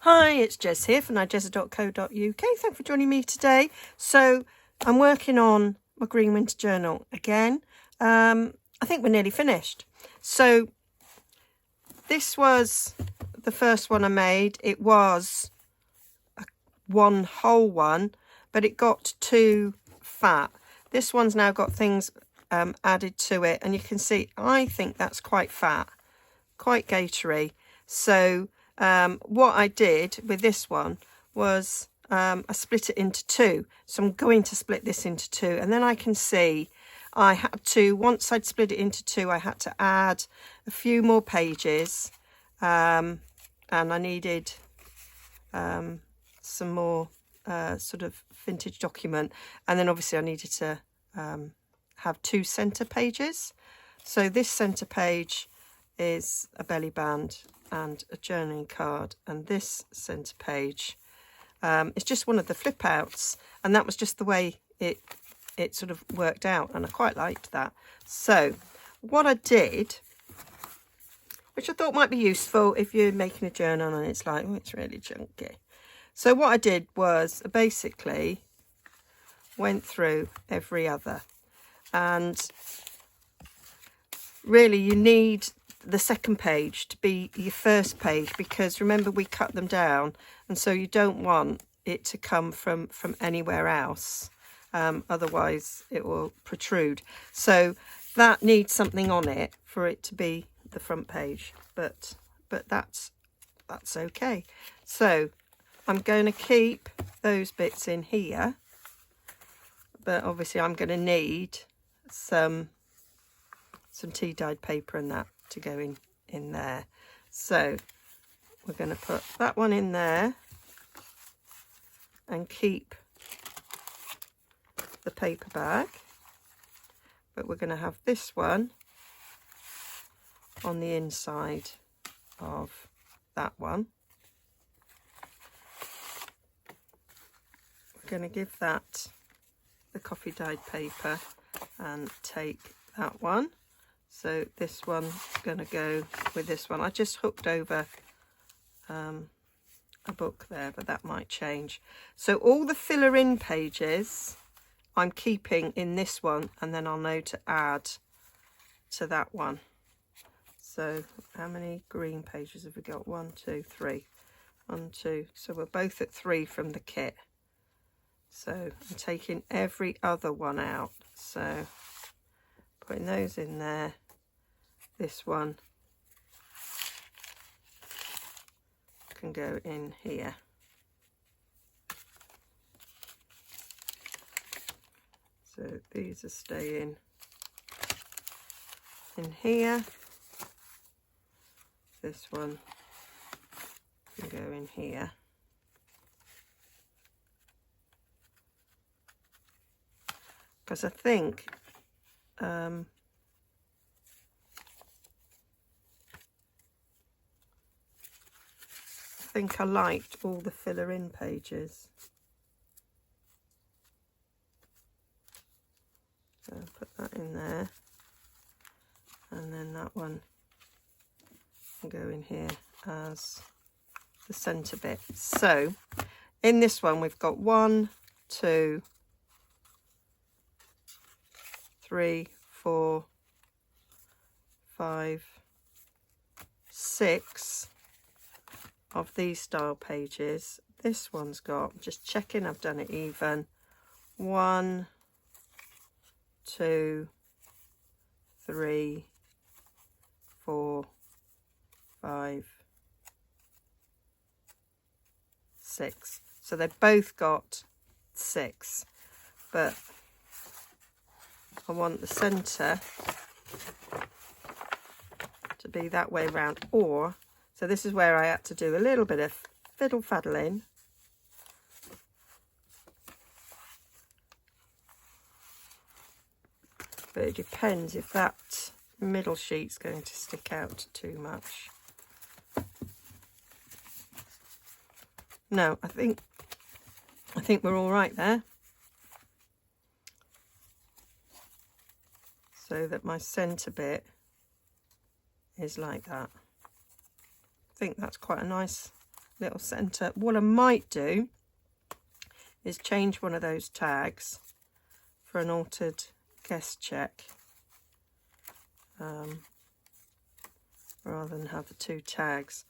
Hi, it's Jez here from Nigezza.co.uk. Thanks for joining me today. So I'm working on my Green Winter Journal again. I think we're nearly finished. So this was the first one I made. It was one whole one, but it got too fat. This one's now got things added to it, and you can see I think that's quite fat, quite gatory. So what I did with this one was I split it into two. So I'm going to split this into two, and then I can see I had to, once I'd split it into two, I had to add a few more pages, and I needed some more sort of vintage document, and then obviously I needed to have two centre pages. So this centre page is a belly band and a journaling card, and this centre page is just one of the flip outs, and that was just the way it sort of worked out, and I quite liked that. So what I did, which I thought might be useful if you're making a journal and it's like, oh, it's really chunky. So what I did was basically went through every other, and really you need the second page to be your first page, because remember we cut them down, and so you don't want it to come from anywhere else, otherwise it will protrude. So that needs something on it for it to be the front page, but that's okay. So I'm going to keep those bits in here, but obviously I'm going to need some tea dyed paper and that to go in there. So we're going to put that one in there and keep the paper bag, but we're going to have this one on the inside of that one. We're going to give that the coffee dyed paper and take that one. So this one's going to go with this one. I just hooked over a book there, but that might change. So all the filler in pages I'm keeping in this one, and then I'll know to add to that one. So how many green pages have we got? 1, 2, 3. 1, 2. So we're both at 3 from the kit. So I'm taking every other one out. So putting those in there. This one can go in here. So these are staying in here. This one can go in here. Because I think I liked all the filler in pages. So I'll put that in there, and then that one can go in here as the centre bit. So in this one we've got 1, 2, 3, 4, 5, 6 of these style pages. This one's got, just checking I've done it even, 1, 2, 3, 4, 5, 6. So they've both got 6, but I want the centre to be that way round, or so this is where I had to do a little bit of fiddle faddling. But it depends if that middle sheet's going to stick out too much. No, I think we're all right there. So that my centre bit is like that. I think that's quite a nice little centre. What I might do is change one of those tags for an altered guest check, rather than have the two tags.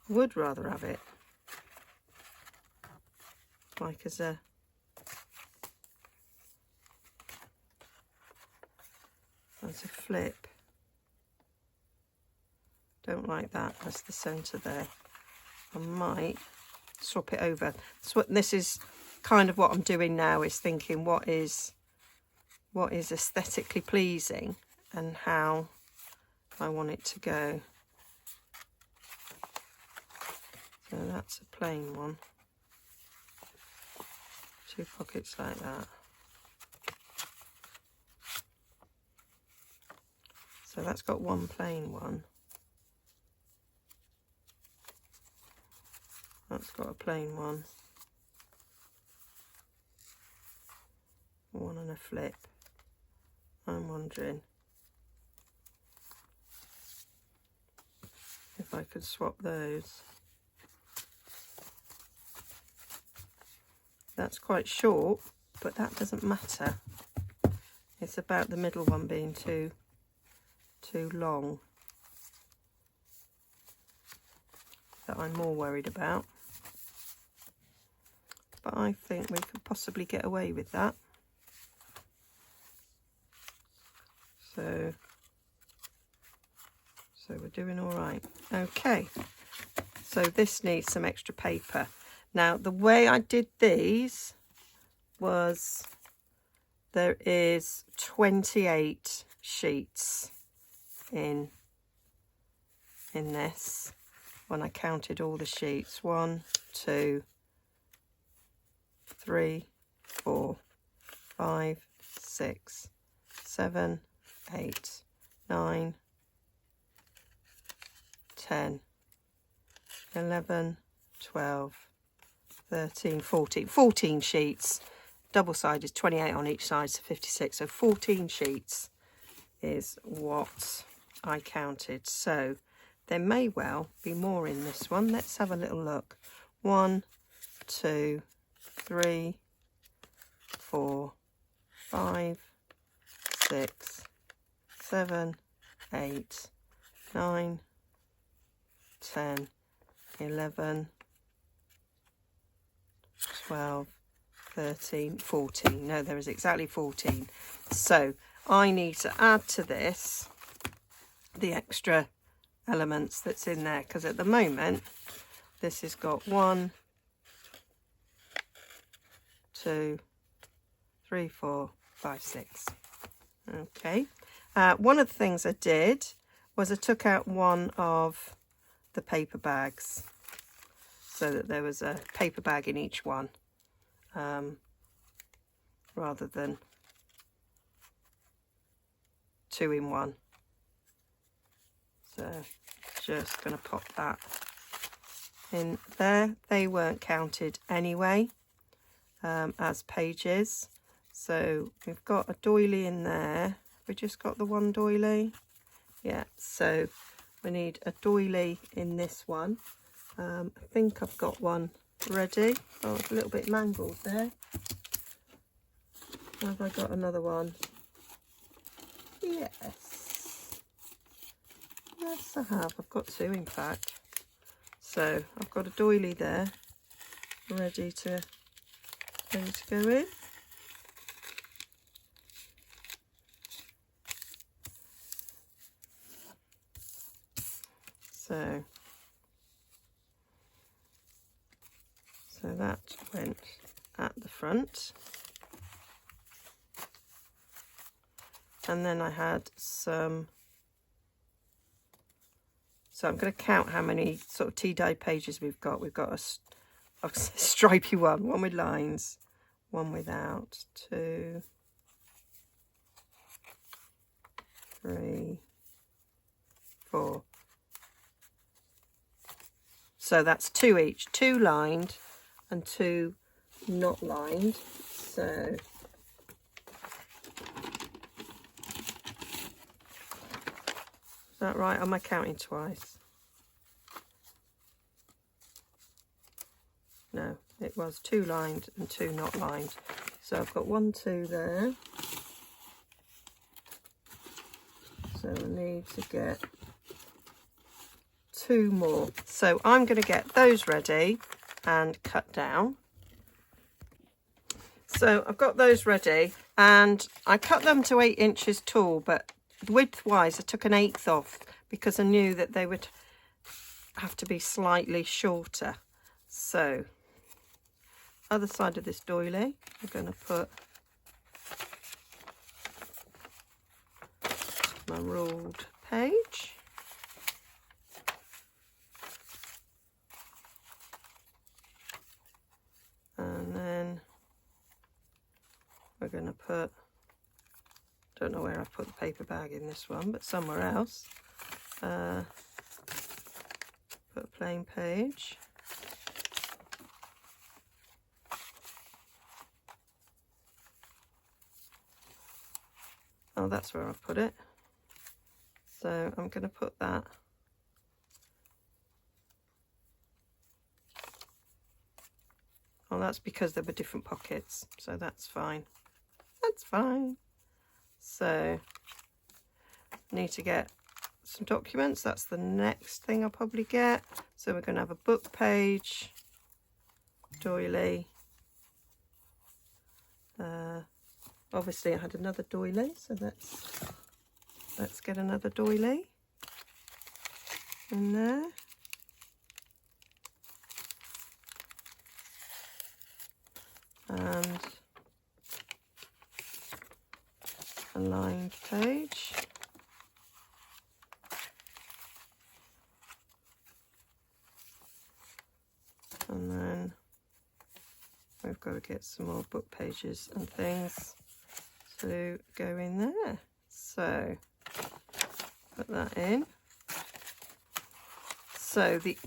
I would rather have it like as a flip. Don't like that as the centre there. I might swap it over. So this is kind of what I'm doing now, is thinking what is aesthetically pleasing and how I want it to go. So that's a plain one. Two pockets like that. So that's got one plain one. That's got a plain one. One and a flip. I'm wondering if I could swap those. That's quite short, but that doesn't matter. It's about the middle one being too long that I'm more worried about. But I think we could possibly get away with that. So we're doing all right. Okay, so this needs some extra paper. Now, the way I did these was there is 28 sheets in this when I counted all the sheets. 1, 2, 3, 4, 5, 6, 7, 8, 9, 10, 11, 12, 13, 14 sheets. Double-sided, 28 on each side, so 56. So 14 sheets is what I counted. So there may well be more in this one. Let's have a little look. 1, 2, 3, 4, 5, 6, 7, 8, 9, 10, 11, 12, 13, 14. No, there is exactly 14. So I need to add to this the extra elements that's in there, because at the moment this has got 1, 2, 3, 4, 5, 6. Okay. One of the things I did was I took out one of the paper bags so that there was a paper bag in each one, rather than 2 in 1. So just going to pop that in there. They weren't counted anyway as pages. So we've got a doily in there. We just got the one doily. Yeah, so we need a doily in this one. I think I've got one ready. Oh, it's a little bit mangled there. Have I got another one? Yes. Yes, I have. I've got 2, in fact. So I've got a doily there, ready to go in. So that went at the front. And then I had some, so I'm going to count how many sort of tea dye pages we've got. We've got a stripy one with lines, one without, 2, 3, 4. So that's 2 each, 2 lined and 2 not lined. So is that right? Am I counting twice? No, it was 2 lined and 2 not lined. So I've got 1, 2 there. So I need to get 2 more. So I'm going to get those ready and cut down. So I've got those ready and I cut them to 8 inches tall, but width wise I took an 1/8 off because I knew that they would have to be slightly shorter. So other side of this doily, I'm going to put my ruled page. And then we're going to put, don't know where I put the paper bag in this one, but somewhere else. Put a plain page. Oh, that's where I've put it. So I'm going to put that oh, that's because there were different pockets, so that's fine. That's fine. So need to get some documents. That's the next thing I'll probably get. So we're going to have a book page, doily. Obviously I had another doily, so let's get another doily in there. And a lined page. And then we've got to get some more book pages and things to go in there. So put that in. So the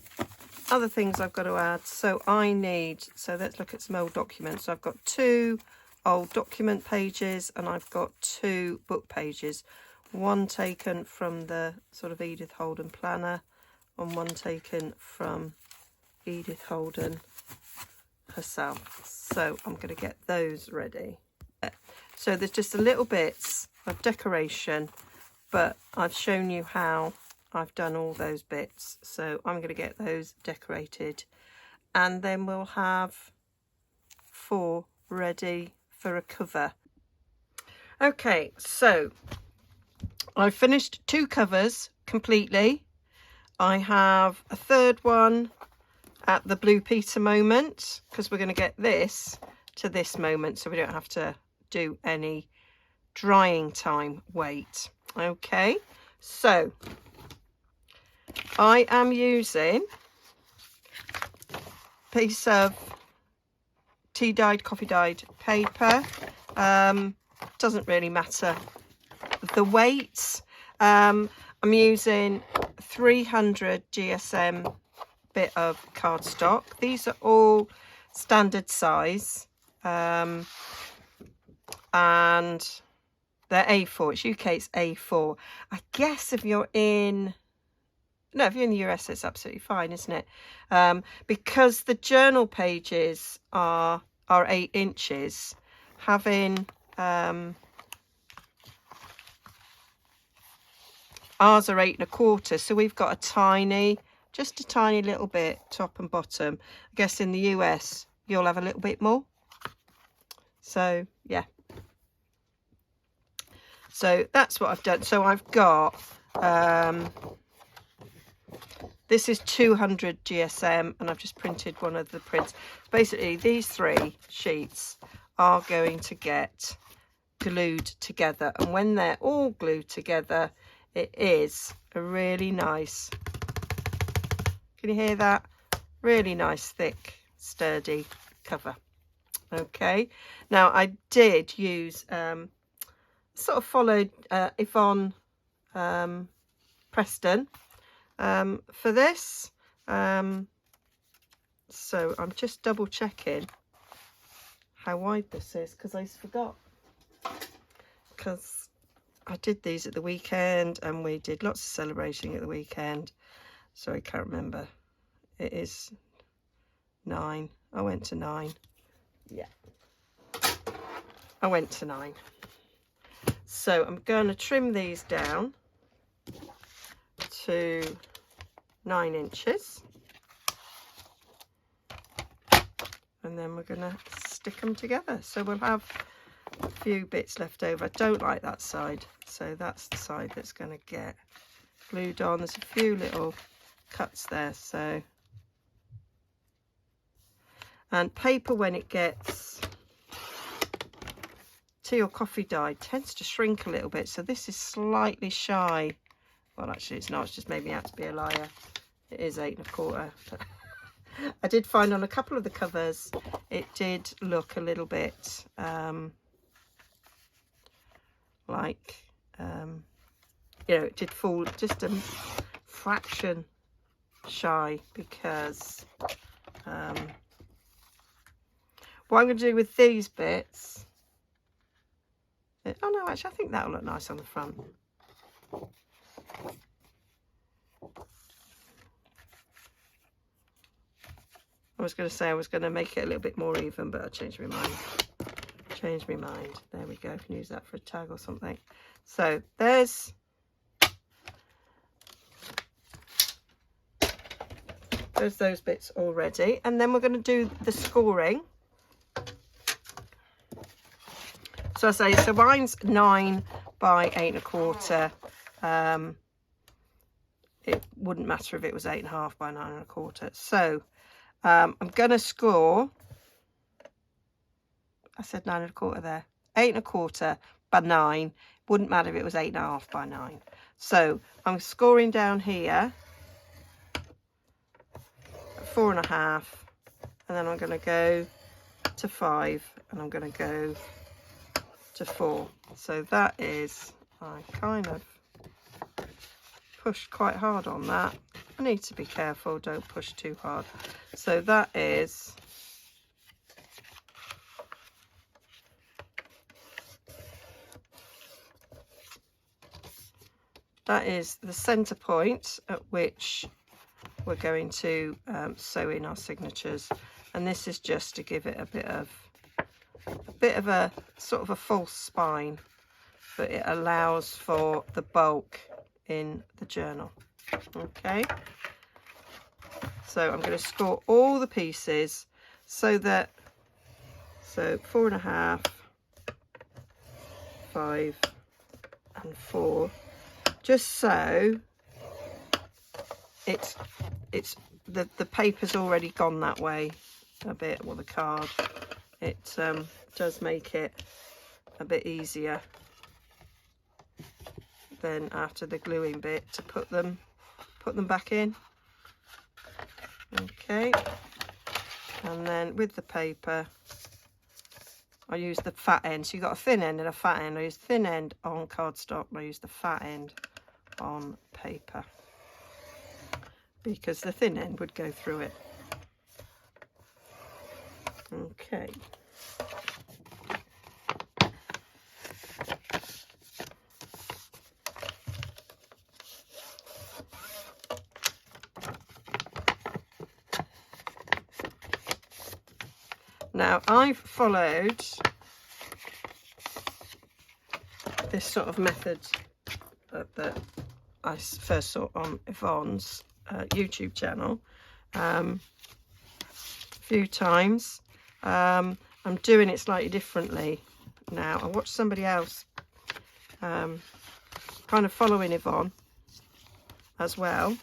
other things I've got to add, so let's look at some old documents. So I've got 2 old document pages and I've got 2 book pages, one taken from the sort of Edith Holden planner and one taken from Edith Holden herself. So I'm going to get those ready. So there's just a little bits of decoration, but I've shown you how I've done all those bits. So I'm going to get those decorated and then we'll have 4 ready for a cover. Okay, so I've finished 2 covers completely. I have a 3rd one at the Blue Peter moment because we're going to get this to this moment so we don't have to do any drying time wait. Okay, so I am using a piece of tea dyed, coffee dyed paper. Doesn't really matter the weights. I'm using 300 GSM bit of cardstock. These are all standard size and they're A4. It's UK, it's A4. I guess if you're in the US, it's absolutely fine, isn't it? Because the journal pages are 8 inches, having ours are 8 1/4, so we've got just a tiny little bit top and bottom. I guess in the US you'll have a little bit more. So yeah. So that's what I've done. So I've got this is 200 GSM and I've just printed one of the prints. Basically these 3 sheets are going to get glued together, and when they're all glued together it is a really nice, can you hear that? Really nice thick sturdy cover. Okay, now I did use sort of followed Yvonne Preston for this, so I'm just double checking how wide this is because I forgot, because I did these at the weekend and we did lots of celebrating at the weekend, so I can't remember. It is 9 I went to 9. Yeah, I went to 9. So I'm going to trim these down to 9 inches. And then we're going to stick them together. So we'll have a few bits left over. I don't like that side, so that's the side that's going to get glued on. There's a few little cuts there, so. And paper, when it gets tea or coffee dye, tends to shrink a little bit. So this is slightly shy. Well, actually it's not, it's just made me out to be a liar. It is 8 1/4. I did find on a couple of the covers it did look a little bit like you know, it did fall just a fraction shy, because what I'm going to do with these bits, oh no, actually I think that'll look nice on the front. I was going to say I was going to make it a little bit more even, but I changed my mind. Changed my mind. There we go. I can use that for a tag or something. So there's those bits already. And then we're going to do the scoring. So I say, so mine's 9 by 8 1/4. It wouldn't matter if it was 8 1/2 by 9 1/4. So I'm going to score, I said 9 1/4 there, 8 1/4 by 9. Wouldn't matter if it was 8 1/2 by 9. So I'm scoring down here at 4 1/2, and then I'm going to go to 5, and I'm going to go to 4. So that is, I kind of pushed quite hard on that. I need to be careful, don't push too hard. So that is the center point at which we're going to sew in our signatures, and this is just to give it a bit of a sort of a false spine, but it allows for the bulk in the journal. Okay, so I'm going to score all the pieces so 4 1/2, 5 and 4, just so it's the paper's already gone that way a bit, or the card. It does make it a bit easier then after the gluing bit to put them back in. Okay, and then with the paper I use the fat end. So you've got a thin end and a fat end. I use the thin end on cardstock and I use the fat end on paper, because the thin end would go through it. Okay. Now I've followed this sort of method that I first saw on Yvonne's YouTube channel a few times. I'm doing it slightly differently now. I watched somebody else kind of following Yvonne as well.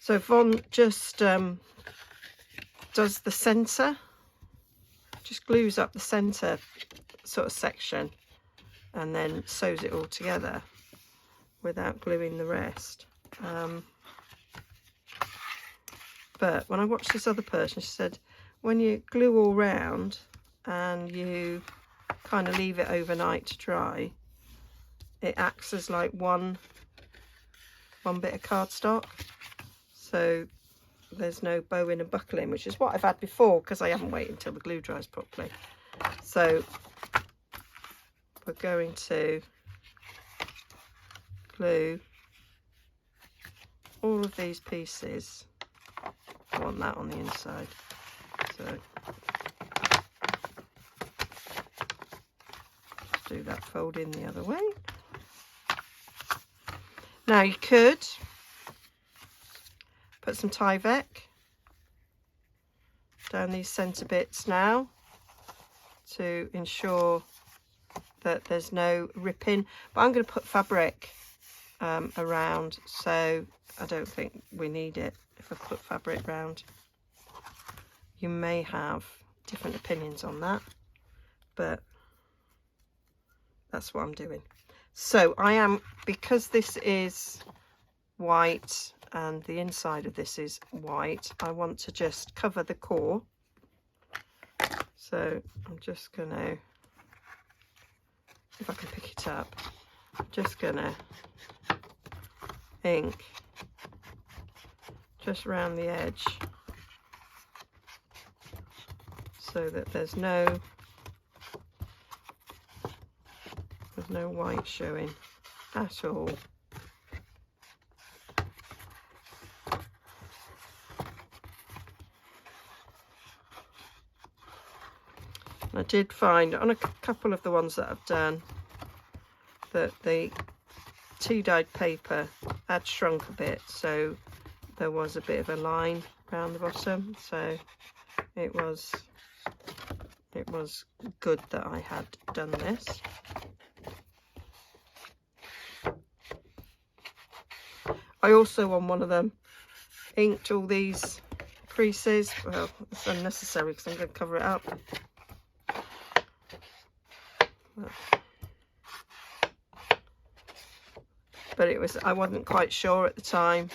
So Yvonne just does the centre, just glues up the centre sort of section and then sews it all together without gluing the rest. But when I watched this other person, she said when you glue all round and you kind of leave it overnight to dry, it acts as like one bit of cardstock. So there's no bowing and buckling, which is what I've had before because I haven't waited until the glue dries properly. So we're going to glue all of these pieces I want that on the inside. So do that fold in the other way. Now you could put some Tyvek down these centre bits now to ensure that there's no ripping, but I'm going to put fabric around, so I don't think we need it if I put fabric around. You may have different opinions on that, but that's what I'm doing. So I am, because this is white and the inside of this is white, I want to just cover the core. So I'm just gonna, if I can pick it up, I'm just gonna ink just around the edge so that there's no white showing at all. I did find on a couple of the ones that I've done that the tea dyed paper had shrunk a bit, so there was a bit of a line around the bottom, so it was good that I had done this. I also, on one of them, inked all these creases. Well, it's unnecessary because I'm going to cover it up. But it was, I wasn't quite sure at the time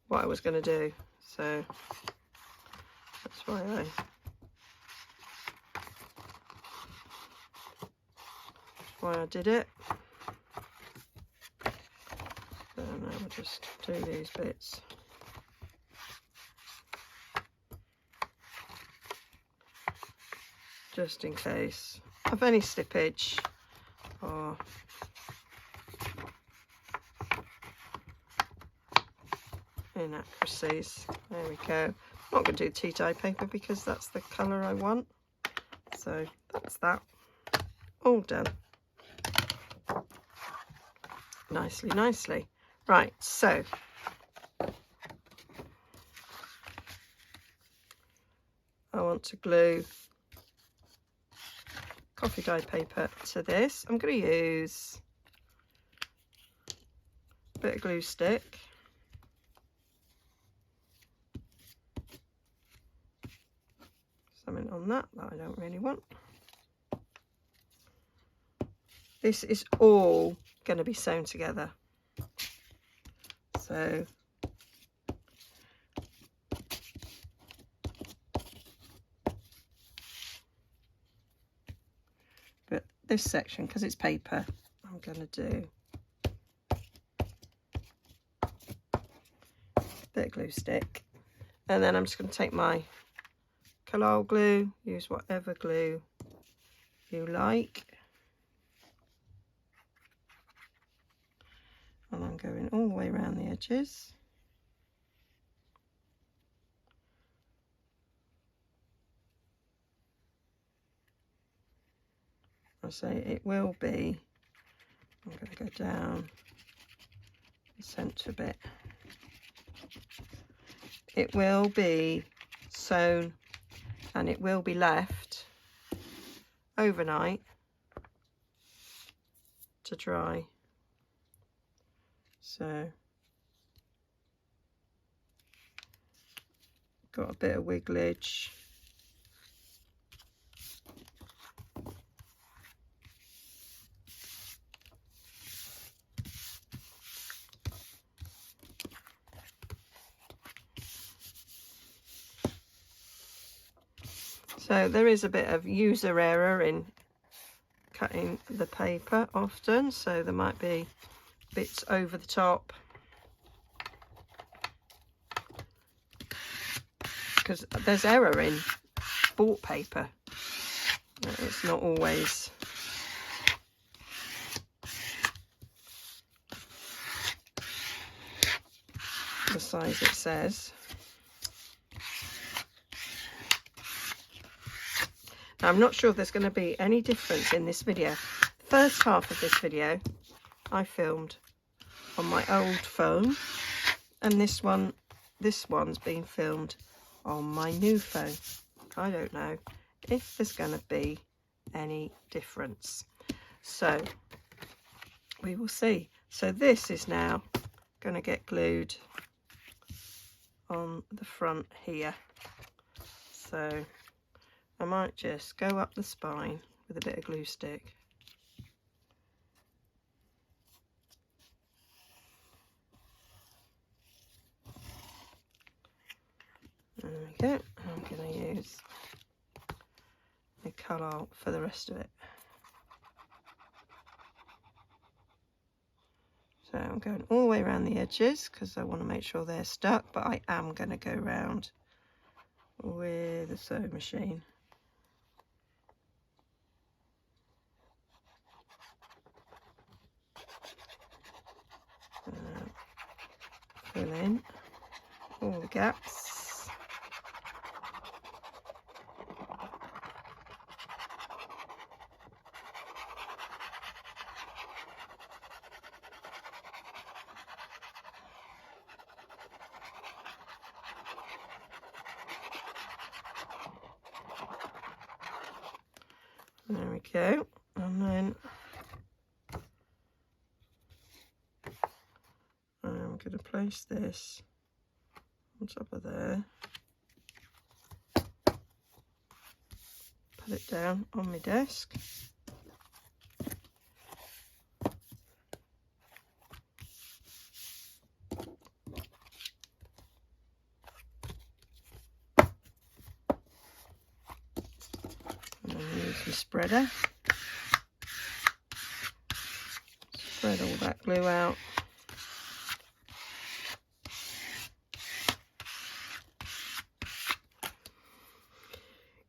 what I was going to do, so that's why I did it. So now I'll just do these bits. Just in case of any slippage or inaccuracies. There we go. I'm not going to do tea dye paper because that's the colour I want. So that's that. All done. Nicely, nicely. Right, so I want to glue coffee dye paper to this. I'm going to use a bit of glue stick. Something on that I don't really want. This is all going to be sewn together. So but this section, because it's paper, I'm going to do a bit of glue stick, and then I'm just going to take my collal glue, use whatever glue you like, and I'm going all the way around the edges. I say it will be, I'm going to go down the centre bit. It will be sewn and it will be left overnight to dry. So got a bit of wigglage. So there is a bit of user error in cutting the paper often, so there might be bits over the top because there's error in bought paper. It's not always the size it says. I'm not sure if there's going to be any difference in this video. First half of this video I filmed on my old phone, and this one's being filmed on my new phone. I don't know if there's going to be any difference, so we will see. So this is now going to get glued on the front here, so I might just go up the spine with a bit of glue stick. There we go. I'm going to use the colour for the rest of it. So I'm going all the way around the edges because I want to make sure they're stuck, but I am going to go round with a sewing machine. Fill in all the gaps. There we go, and then I'm going to place this on top of there, put it down on my desk. And then use my spreader. Spread all that glue out.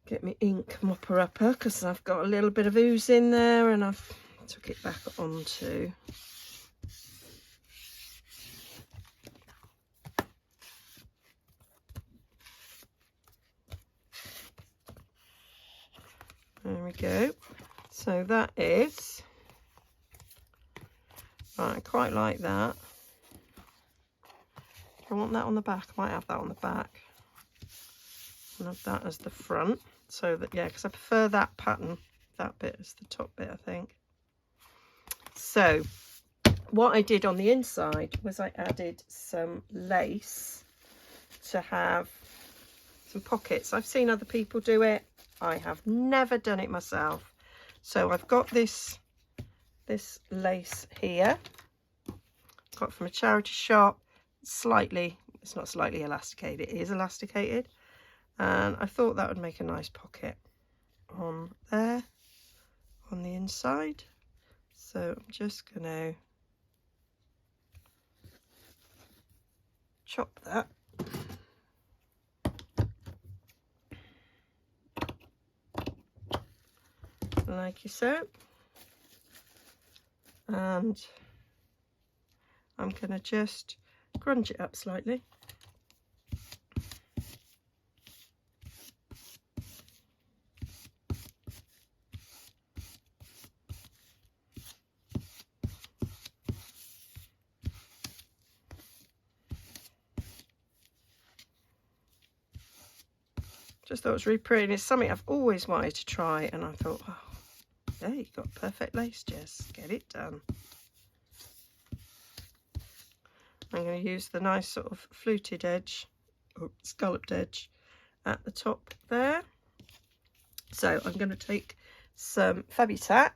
Get my ink mopper upper because I've got a little bit of ooze in there and I've took it back onto. There we go. So that is, right, I quite like that. I want that on the back. I might have that on the back. And have that as the front. So that, yeah, because I prefer that pattern, that bit as the top bit, I think. So what I did on the inside was I added some lace to have some pockets. I've seen other people do it. I have never done it myself. So I've got this lace here, got from a charity shop. It's not slightly elasticated, it is elasticated. And I thought that would make a nice pocket on there, on the inside. So I'm just going to chop that. Like so. And I'm going to just crunch it up slightly. Just thought it was really pretty, and it's something I've always wanted to try, and I thought, oh, there you got perfect lace, Jess. Get it done. I'm going to use the nice sort of fluted edge, or scalloped edge at the top there. So I'm going to take some Fabitac.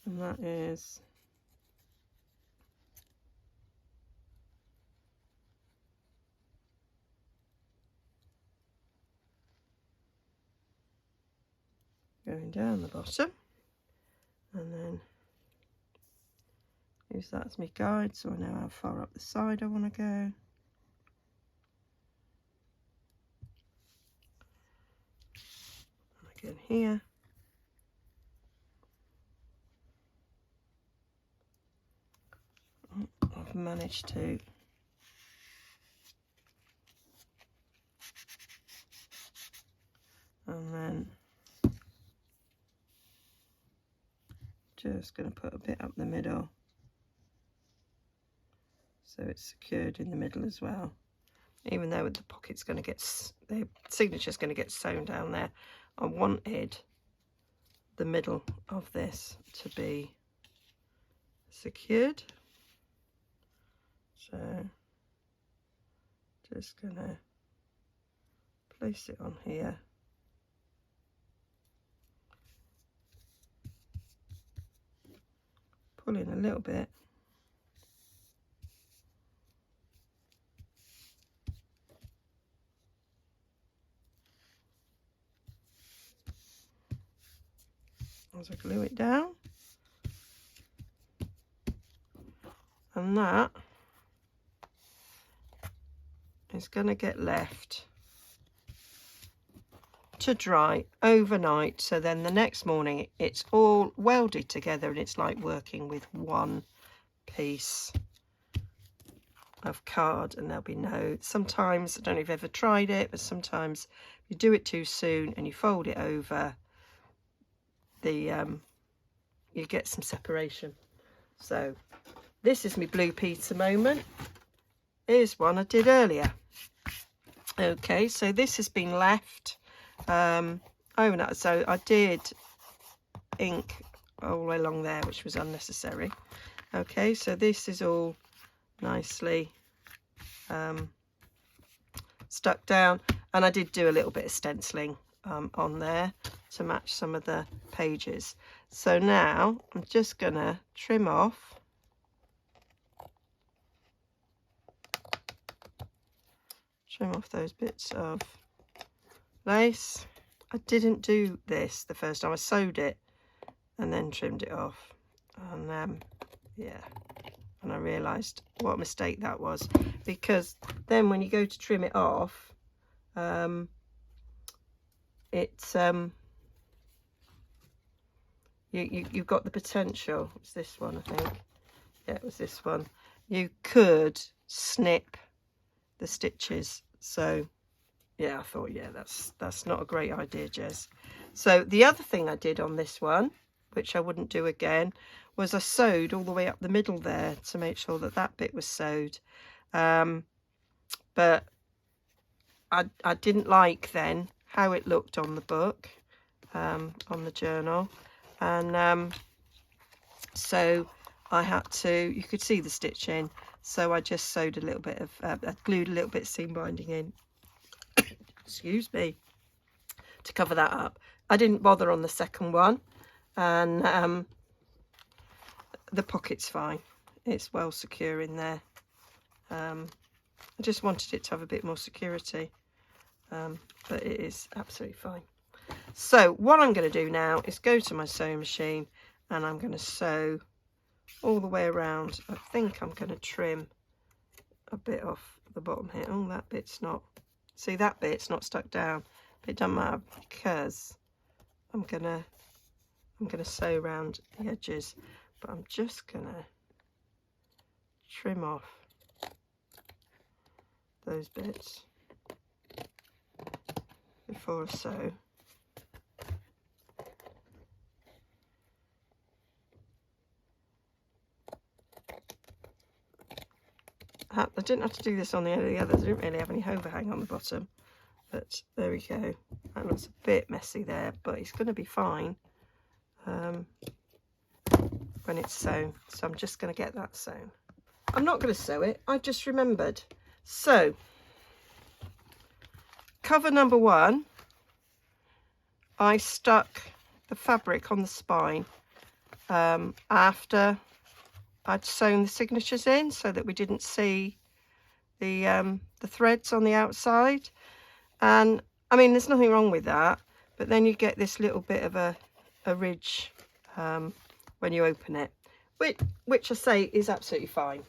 And that is going down the bottom, and then use that as my guide so I know how far up the side I want to go. Again here. I've managed to then just going to put a bit up the middle so it's secured in the middle as well, even though the pocket's going to get, the signature's going to get sewn down there. I wanted the middle of this to be secured, so just going to place it on here. Pull in a little bit. As I glue it down. And that is going to get left to dry overnight, so then the next morning it's all welded together and it's like working with one piece of card, and there'll be no, sometimes, I don't know if you've ever tried it, but sometimes you do it too soon and you fold it over, you get some separation. So this is my Blue Peter moment. Here's one I did earlier. Okay, so this has been left overnight. So I did ink all the way along there, which was unnecessary. Okay, so this is all nicely stuck down, and I did do a little bit of stenciling on there to match some of the pages. So now I'm just gonna trim off those bits of lace. I didn't do this the first time. I sewed it and then trimmed it off, and yeah, and I realized what a mistake that was, because then when you go to trim it off, you've got the potential. It's this one, I think. Yeah, it was this one. You could snip the stitches. So yeah, I thought, yeah, that's not a great idea, Jez. So the other thing I did on this one, which I wouldn't do again, was I sewed all the way up the middle there to make sure that that bit was sewed. But I didn't like then how it looked on the book, on the journal, and so I had to, you could see the stitching, so I just sewed a little bit of, I glued a little bit of seam binding in, excuse me, to cover that up. I didn't bother on the second one, and the pocket's fine, it's well secure in there. I just wanted it to have a bit more security, but it is absolutely fine. So what I'm going to do now is go to my sewing machine, and I'm going to sew all the way around. I think I'm going to trim a bit off the bottom here. Oh, that bit's not, see, that bit's not stuck down, but it doesn't matter, because I'm gonna sew around the edges, but I'm just gonna trim off those bits before I sew. I didn't have to do this on the end of the others. I didn't really have any overhang on the bottom, but there we go. That looks a bit messy there, but it's going to be fine when it's sewn. So I'm just going to get that sewn. I'm not going to sew it, I just remembered. So cover number 1, I stuck the fabric on the spine after I'd sewn the signatures in, so that we didn't see the threads on the outside. And I mean, there's nothing wrong with that, but then you get this little bit of a ridge when you open it, which I say is absolutely fine.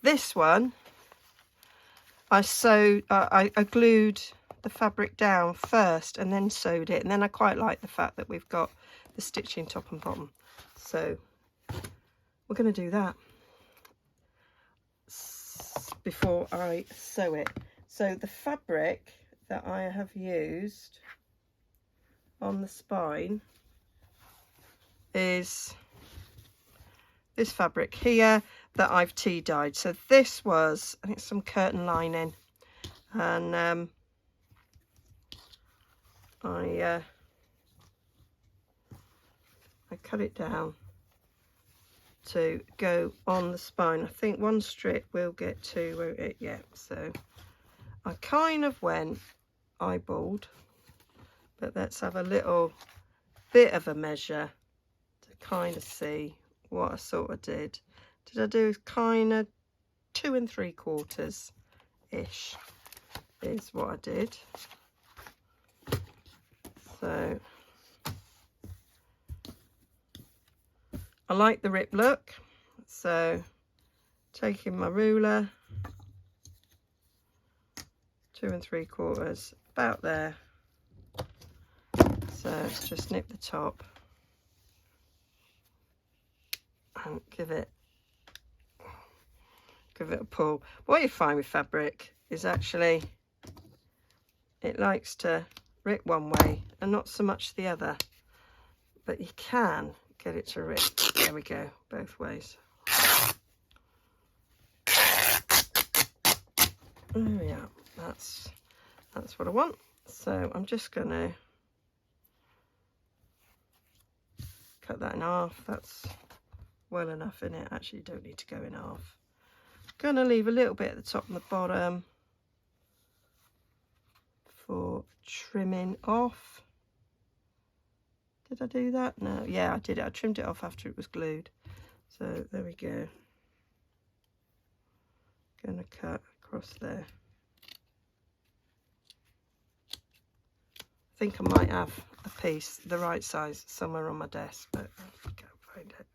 This one, I glued the fabric down first and then sewed it, and then I quite like the fact that we've got the stitching top and bottom, so we're going to do that before I sew it. So the fabric that I have used on the spine is this fabric here that I've tea dyed. So this was, I think, some curtain lining, and I cut it down to go on the spine. I think one strip will get to, won't it? Yeah, so I kind of went eyeballed, but let's have a little bit of a measure to kind of see what I sort of did. Did I do kind of 2 3/4 ish is what I did. So I like the rip look, so taking my ruler, 2 3/4, about there. So let's just nip the top and give it a pull. What you find with fabric is actually it likes to rip one way and not so much the other, but you can get it to rip. There we go, both ways. Oh yeah, that's what I want. So I'm just gonna cut that in half. That's well enough in it. Actually, you don't need to go in half. Gonna leave a little bit at the top and the bottom for trimming off. Did I do that? No, yeah, I did it. I trimmed it off after it was glued. So there we go. Gonna cut across there. I think I might have a piece the right size somewhere on my desk, but I can't find it.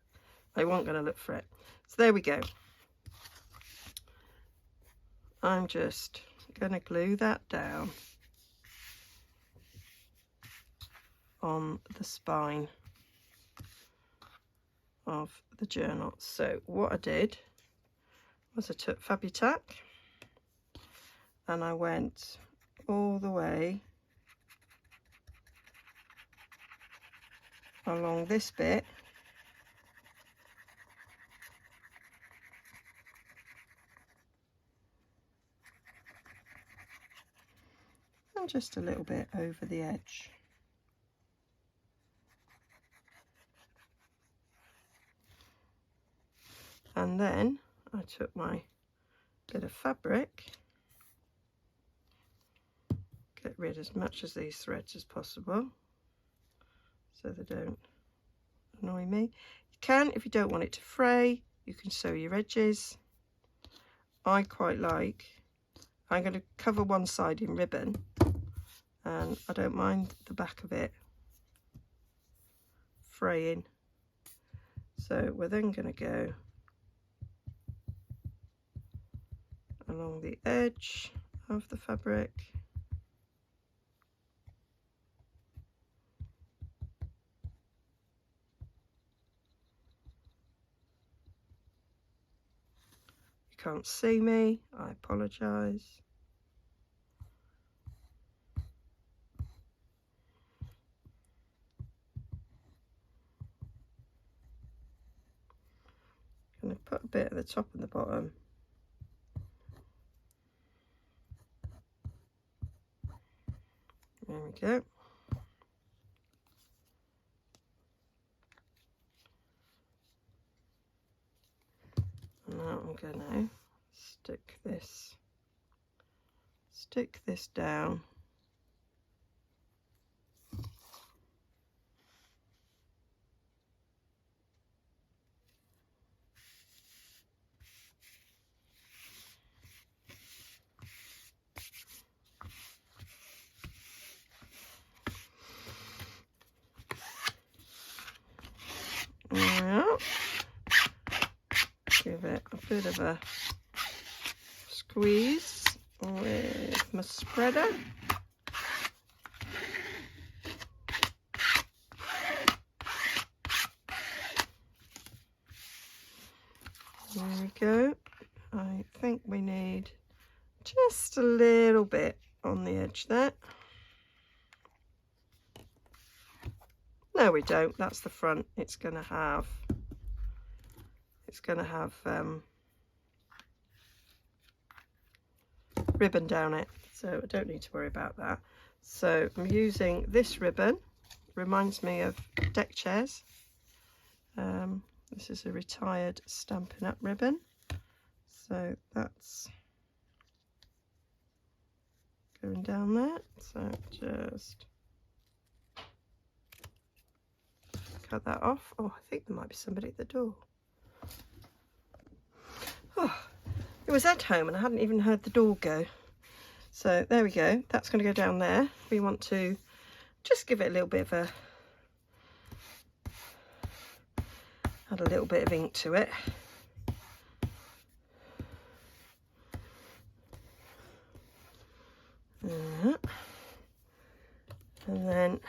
I wasn't going to look for it. So there we go. I'm just going to glue that down on the spine of the journal. So what I did was I took Fabutac and I went all the way along this bit and just a little bit over the edge. And then I took my bit of fabric, get rid as much of these threads as possible so they don't annoy me. You can, if you don't want it to fray, you can sew your edges. I quite like, I'm going to cover one side in ribbon and I don't mind the back of it fraying. So we're then going to go along the edge of the fabric. You can't see me, I apologise. I'm going to put a bit at the top and the bottom. There we go. And now I'm going to stick this down. Now, give it a bit of a squeeze with my spreader. There we go. I think we need just a little bit on the edge there. No, we don't. That's the front. It's going to have ribbon down it, so I don't need to worry about that. So I'm using this ribbon. Reminds me of deck chairs. This is a retired Stampin' Up ribbon, so that's going down there. So just cut that off. Oh, I think there might be somebody at the door. Oh, it was at home and I hadn't even heard the door go. So there we go. That's going to go down there. We want to just give it a little bit of add a little bit of ink to it. And then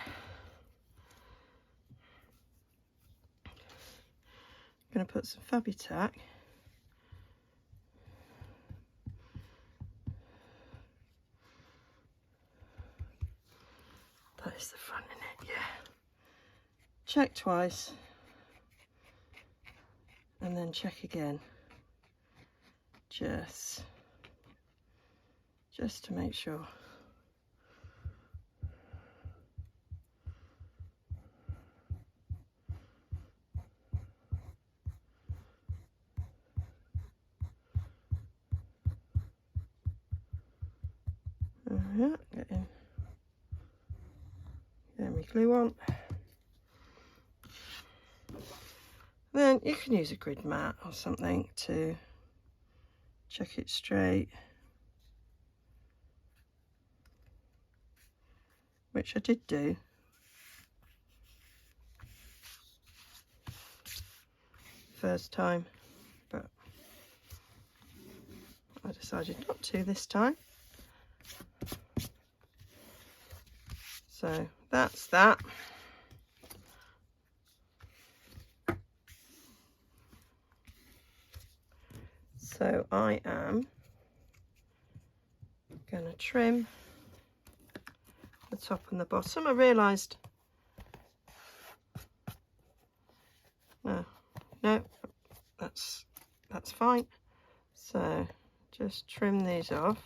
I'm going to put some Fabitac. That is the front, isn't it? Yeah. Check twice. And then check again. Just to make sure. Getting my glue on. Then you can use a grid mat or something to check it straight, which I did do. First time, but I decided not to this time. So that's that. So I am going to trim the top and the bottom. I realised, no, that's fine. So just trim these off.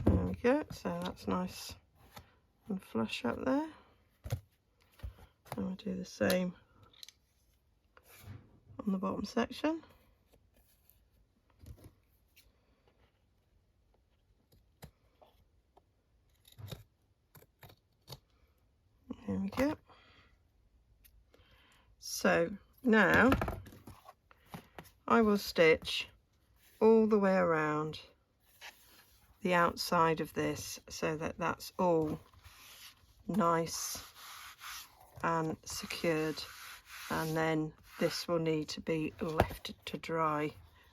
There we go. So that's nice and flush up there. And we'll do the same on the bottom section. There we go. So now I will stitch all the way around the outside of this so that that's all nice and secured, and then this will need to be left to dry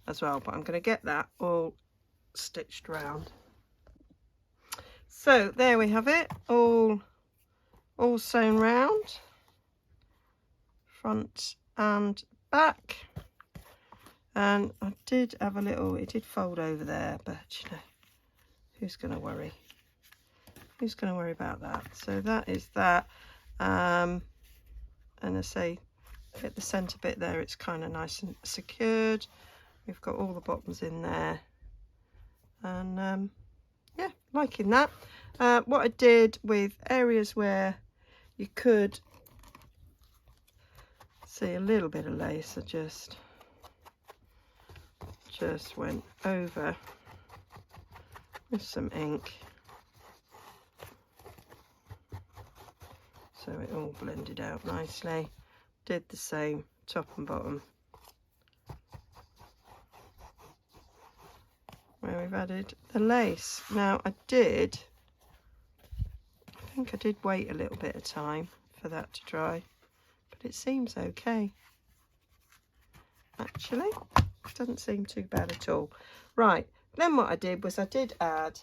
as well, but I'm going to get that all stitched round. So there we have it, all sewn round, front and back. And I did have a little, it did fold over there, but you know, who's going to worry? Who's going to worry about that? So that is that. And I say at the centre bit there, it's kind of nice and secured. We've got all the bottoms in there, and yeah, liking that. What I did with areas where you could see a little bit of lace, I just went over with some ink, so it all blended out nicely. Did the same top and bottom where we've added the lace. Now I think I did wait a little bit of time for that to dry, but it seems okay. Actually, it doesn't seem too bad at all. Right, then what I did was I did add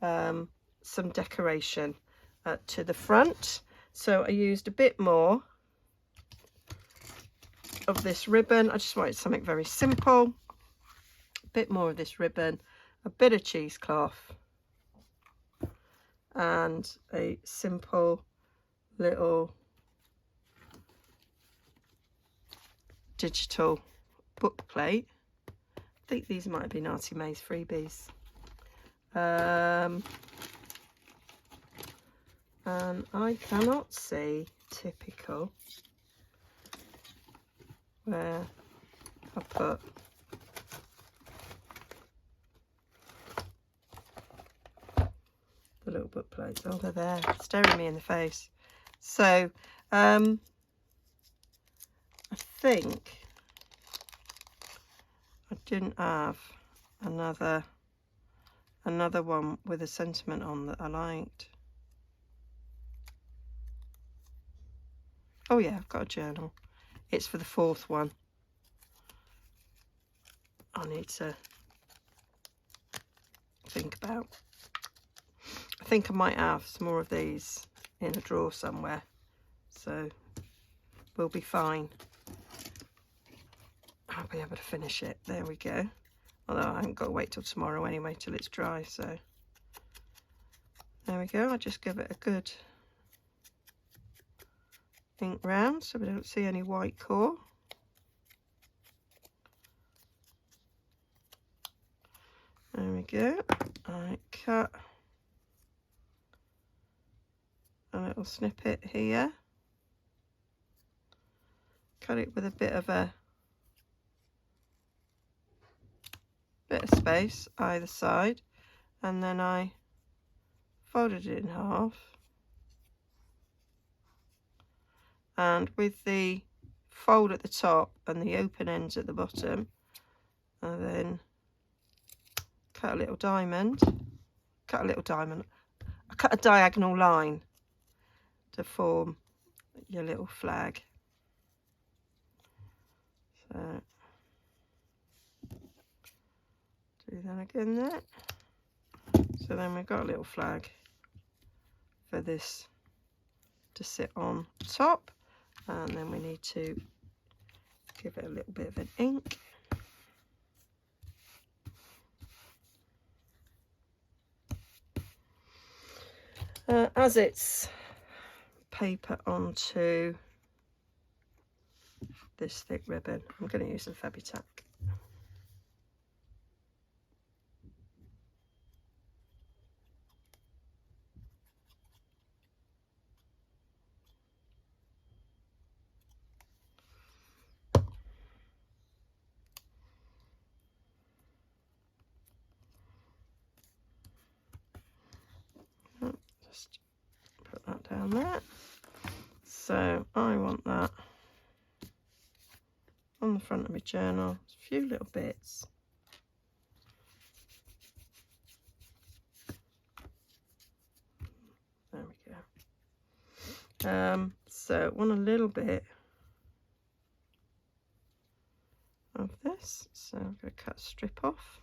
some decoration to the front. So I used a bit more of this ribbon. I just wanted something very simple. bit more of this ribbon, a bit of cheesecloth, and a simple little digital book plate. I think these might have been Artie May's freebies. And I cannot see typical where I put the little book plates. Oh, they're there, staring me in the face. So I think I didn't have another one with a sentiment on that I liked. Oh yeah, I've got a journal. It's for the 4th one. I need to think about. I think I might have some more of these in a drawer somewhere, so we'll be fine. I'll be able to finish it. There we go. Although I haven't got to wait till tomorrow anyway, till it's dry. So there we go. I just give it a good ink round so we don't see any white core. There we go. I cut a little snippet here. Cut it with a bit of space either side, and then I folded it in half, and with the fold at the top and the open ends at the bottom, and then cut a little diamond. I cut a diagonal line to form your little flag. So do that again there. So then we've got a little flag for this to sit on top, and then we need to give it a little bit of an ink. As it's paper onto this thick ribbon, I'm going to use some Fabitac. Just put that down there. So I want that on the front of my journal. A few little bits. There we go. So I want a little bit of this. So I'm going to cut a strip off.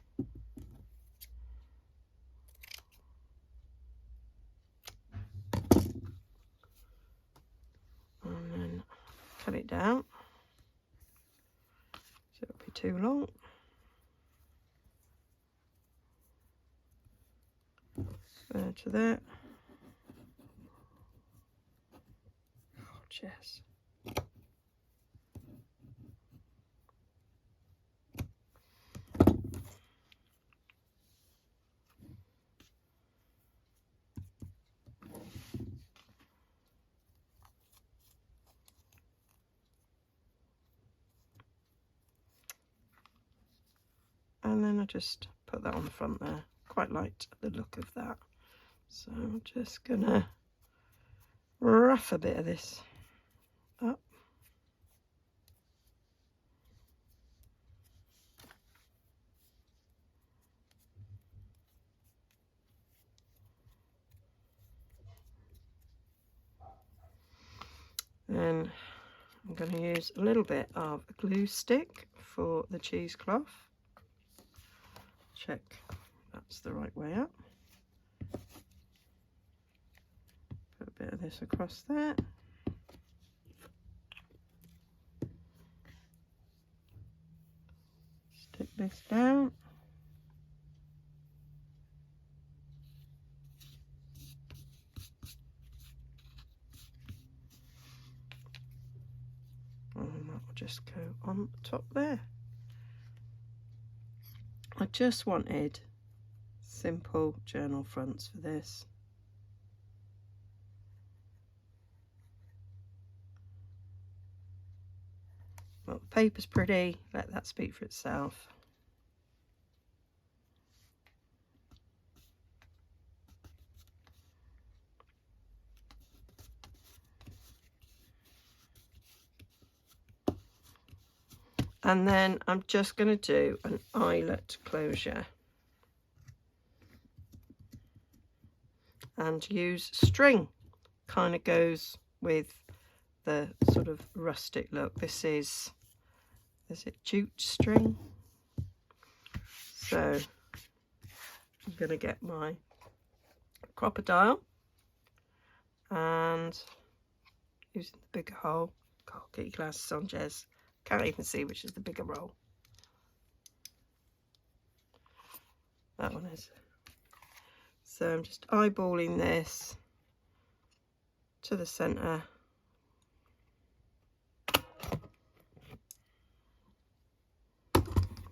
And then cut it down so it'll be too long. There to there. Gorgeous. And then I just put that on the front there. Quite liked the look of that. So I'm just gonna rough a bit of this up. Then I'm going to use a little bit of a glue stick for the cheesecloth. Check that's the right way up. Put a bit of this across there. Stick this down. just go on top there. I just wanted simple journal fronts for this. Well, the paper's pretty, let that speak for itself. And then I'm just going to do an eyelet closure and use string. Kind of goes with the sort of rustic look. This is it jute string? So I'm going to get my crocodile and using the bigger hole. God, get your glasses on, Jez. Can't even see which is the bigger roll. That one is. So I'm just eyeballing this to the centre.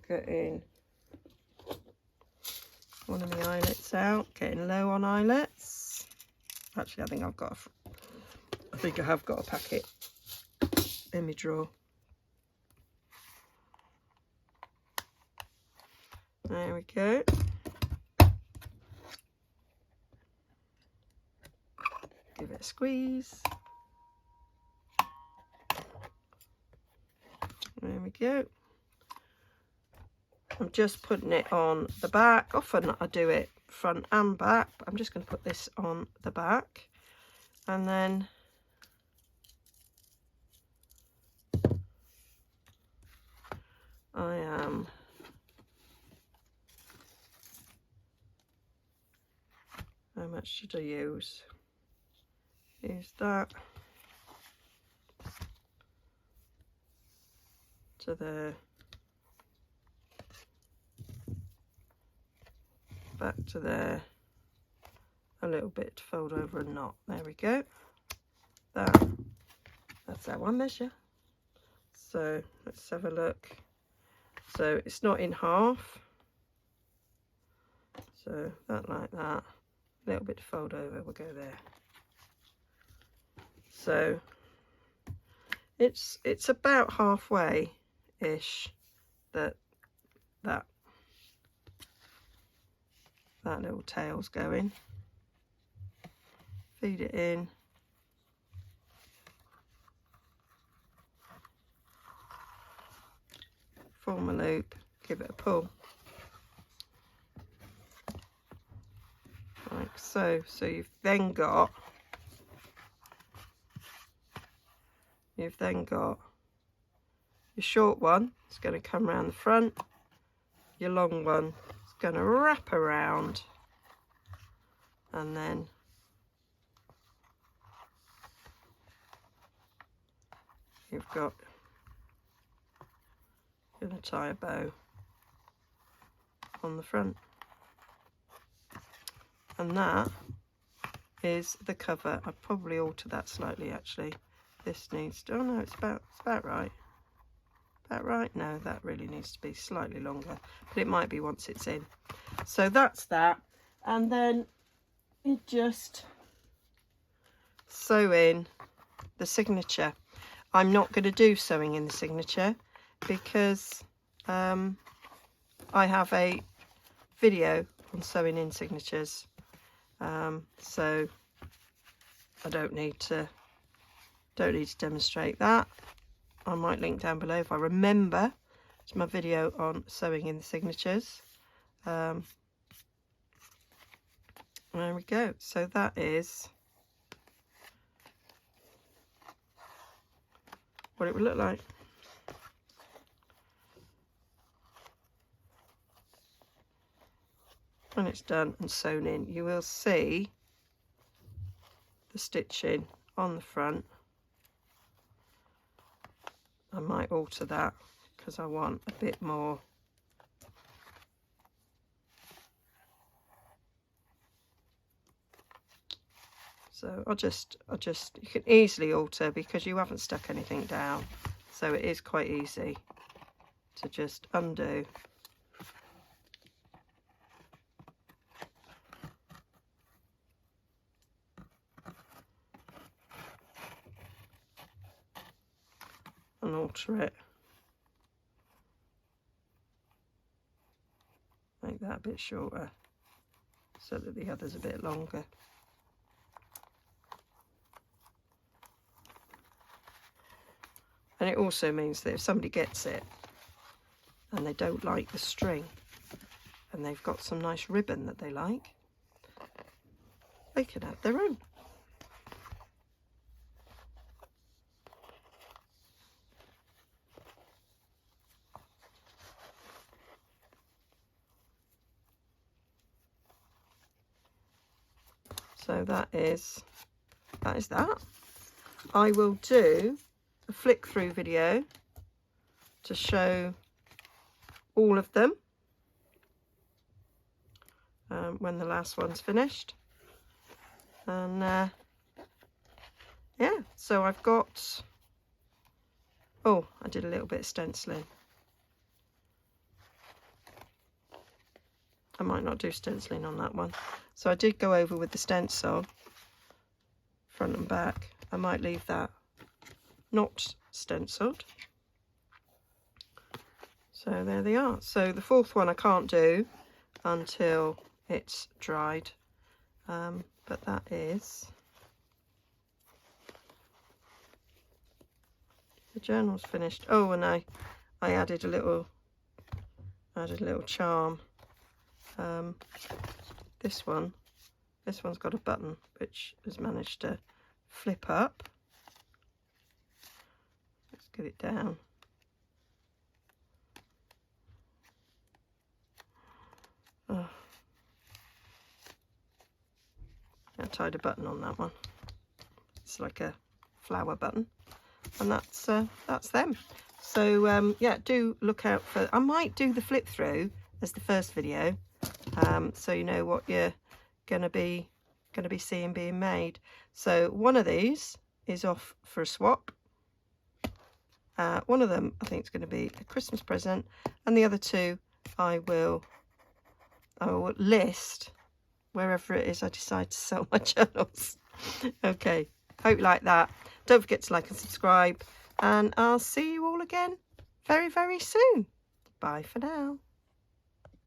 Getting one of the eyelets out, getting low on eyelets. Actually, I think I have got a packet in my drawer. There we go. Give it a squeeze. There we go. I'm just putting it on the back. Often I do it front and back, but I'm just going to put this on the back. And then I am how much should I use? Use that to the back to there, a little bit to fold over a knot. There we go. That's that one measure. So let's have a look. So it's not in half. So that like that. A little bit to fold over, we'll go there. So it's about halfway ish that little tail's going. Feed it in. Form a loop, give it a pull. Like so. So you've then got your short one. It's going to come around the front. Your long one is going to wrap around, and then you've got, you're going to tie a bow on the front, and that is the cover. I'd probably alter that slightly actually. This needs to, oh no, it's about right. About right? No, that really needs to be slightly longer, but it might be once it's in. So that's that. And then you just sew in the signature. I'm not going to do sewing in the signature because I have a video on sewing in signatures. So I don't need to demonstrate that. I might link down below if I remember. It's my video on sewing in the signatures. There we go. So that is what it would look like. When it's done and sewn in, you will see the stitching on the front. I might alter that because I want a bit more. So I'll just you can easily alter because you haven't stuck anything down. so it is quite easy to just undo. And alter it. Make that a bit shorter so that the other's a bit longer. And it also means that if somebody gets it and they don't like the string and they've got some nice ribbon that they like, they can add their own. So that is that. I will do a flick through video to show all of them when the last one's finished. And yeah, so I've got, oh, I did a little bit of stenciling. I might not do stenciling on that one. So I did go over with the stencil, front and back. I might leave that not stenciled. So there they are. So the fourth one I can't do until it's dried. But that is the journal's finished. Oh, and I added a little charm. This one's got a button which has managed to flip up. Let's get it down. Oh. I tied a button on that one. It's like a flower button, and that's them. So yeah, do look out for. I might do the flip through as the first video, so you know what you're gonna be seeing being made. So one of these is off for a swap. One of them I think is going to be a Christmas present, and the other two I will list wherever it is I decide to sell my journals. Okay, hope you like that. Don't forget to like and subscribe, and I'll see you all again very, very soon. Bye for now.